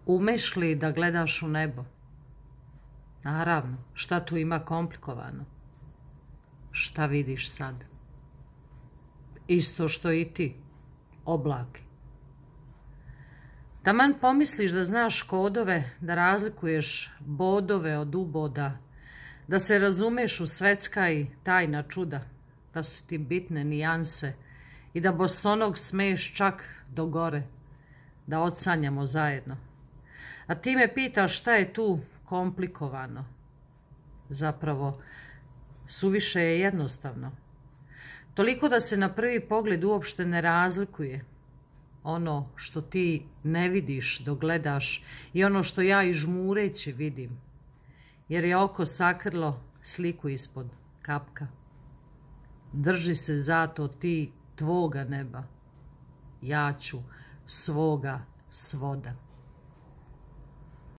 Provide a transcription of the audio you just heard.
Umeš li da gledaš u nebo? Naravno, šta tu ima komplikovano? Šta vidiš sad? Isto što i ti, oblake. Taman pomisliš da znaš kodove, da razlikuješ bodove od uboda, da se razumeš u svetska i tajna čuda, da su ti bitne nijanse i da bosonog smeješ čak do gore, da odsanjamo zajedno. A ti me pitaš šta je tu komplikovano. Zapravo, suviše je jednostavno. Toliko da se na prvi pogled uopšte ne razlikuje ono što ti ne vidiš dok gledaš i ono što ja i žmureći vidim, jer je oko sakrilo sliku ispod kapka. Drži se zato ti tvoga neba, ja ću svoga svoda.